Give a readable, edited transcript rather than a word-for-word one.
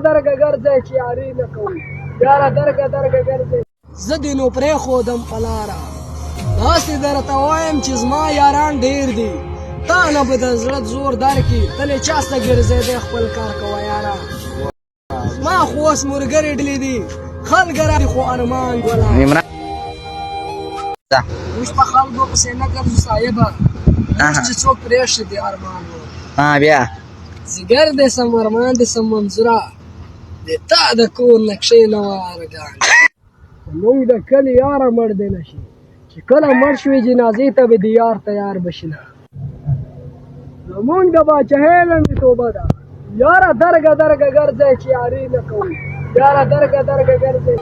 درګه ګرځي چې یاري نه کوي یاره درګه ګرځي زه دې نو پرېښودم په لاره داسې درته وایم چې زما یاران ډېر دي تا نه به د زړه زور درکړي ته نه چا سته ګرځېدی خپل کار کوه یاره ما خو اوس ملګري ډلې دي خلک راځي خو ارمان ولاړ موږ په خلکو پسې نه ګرځو صاحبه موږ چې څوک پرېښي دي ارمان بیا ځیګر دې سم ارمان دې سم منظوره د تا د کور نقشې نه وارګان موږ د کلي یاره مړ دی نه شي چې کله مړ شوې جنازې ته به د یار تیار بشي نه زمونږ د باچهۍ لنډیتوبه ده یاره درګه ګرځی چې یاري نه کوي یاره درګه ګرځی